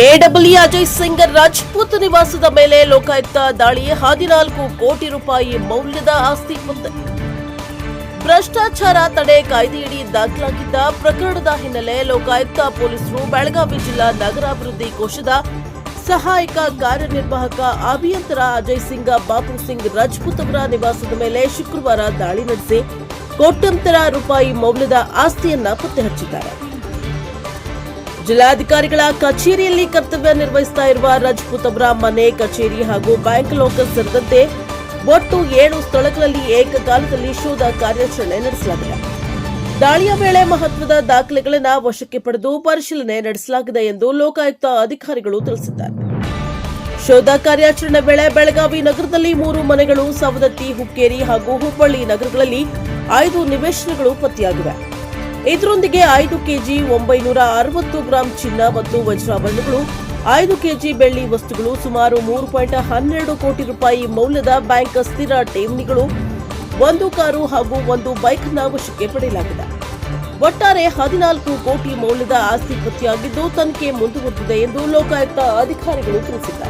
ಎಡಬ್ಲ್ಯೂ ಅಜಯ್ ಸಿಂಗ್ ರಾಜ್ಪೂತ್ ನಿವಾಸದ ಮೇಲೆ ಲೋಕಾಯುಕ್ತ ದಾಳಿ 14 ಕೋಟಿ ರೂಪಾಯಿ ಮೌಲ್ಯದ ಆಸ್ತಿ ಪತ್ತೆ. ಭ್ರಷ್ಟಾಚಾರ ತಡೆ ಕಾಯ್ದೆಯಡಿ ದಾಖಲಾಗಿದ್ದ ಪ್ರಕರಣದ ಹಿನ್ನೆಲೆ ಲೋಕಾಯುಕ್ತ ಪೊಲೀಸರು ಬೆಳಗಾವಿ ಜಿಲ್ಲಾ ನಗರಾಭಿವೃದ್ಧಿ ಕೋಶದ ಸಹಾಯಕ ಕಾರ್ಯನಿರ್ವಾಹಕ ಅಭಿಯಂತರ ಅಜಯ್ ಸಿಂಗ್ ಬಾಪು ಸಿಂಗ್ ರಾಜ್ಪೂತ್ ಅವರ ನಿವಾಸದ ಮೇಲೆ ಶುಕ್ರವಾರ ದಾಳಿ ನಡೆಸಿ ಕೋಟ್ಯಂತರ ರೂಪಾಯಿ ಮೌಲ್ಯದ ಆಸ್ತಿಯನ್ನ ಪತ್ತೆ ಹಚ್ಚಿದ್ದಾರೆ. ಜಿಲ್ಲಾಧಿಕಾರಿಗಳ ಕಚೇರಿಯಲ್ಲಿ ಕರ್ತವ್ಯ ನಿರ್ವಹಿಸುತ್ತಾ ಇರುವ ರಾಜ್ಪೂತ್ ಅವರ ಮನೆ, ಕಚೇರಿ ಹಾಗೂ ಬ್ಯಾಂಕ್ ಲಾಕರ್ ಸೇರಿದಂತೆ ಒಟ್ಟು 7 ಸ್ಥಳಗಳಲ್ಲಿ ಏಕಕಾಲದಲ್ಲಿ ಶೋಧ ಕಾರ್ಯಾಚರಣೆ ನಡೆಸಲಾಗಿದೆ. ದಾಳಿಯ ವೇಳೆ ಮಹತ್ವದ ದಾಖಲೆಗಳನ್ನು ವಶಕ್ಕೆ ಪಡೆದು ಪರಿಶೀಲನೆ ನಡೆಸಲಾಗಿದೆ ಎಂದು ಲೋಕಾಯುಕ್ತ ಅಧಿಕಾರಿಗಳು ತಿಳಿಸಿದ್ದಾರೆ. ಶೋಧ ಕಾರ್ಯಾಚರಣೆ ವೇಳೆ ಬೆಳಗಾವಿ ನಗರದಲ್ಲಿ 3 ಮನೆಗಳು, ಸವದತ್ತಿ, ಹುಕ್ಕೇರಿ ಹಾಗೂ ಹುಬ್ಬಳ್ಳಿ ನಗರಗಳಲ್ಲಿ 5 ನಿವೇಶನಗಳು ಪತ್ತೆಯಾಗಿವೆ. ಇದರೊಂದಿಗೆ 5 ಕೆಜಿ 960 ಗ್ರಾಂ ಚಿನ್ನ ಮತ್ತು ವಜ್ರಾಭರಣಗಳು, 5 ಕೆಜಿ ಬೆಳ್ಳಿ ವಸ್ತುಗಳು, ಸುಮಾರು 3.12 ಕೋಟಿ ರೂಪಾಯಿ ಮೌಲ್ಯದ ಬ್ಯಾಂಕ್ ಸ್ಥಿರ ಠೇವಣಿಗಳು, 1 ಕಾರು ಹಾಗೂ 1 ಬೈಕ್ ಅನ್ನು ವಶಕ್ಕೆ ಪಡೆಯಲಾಗಿದೆ. ಒಟ್ಟಾರೆ 14 ಕೋಟಿ ಮೌಲ್ಯದ ಆಸ್ತಿ ಪತ್ತೆಯಾಗಿದ್ದು ತನಿಖೆ ಮುಂದುವರೆದಿದೆ ಎಂದು ಲೋಕಾಯುಕ್ತ ಅಧಿಕಾರಿಗಳು ತಿಳಿಸಿದ್ದಾರೆ.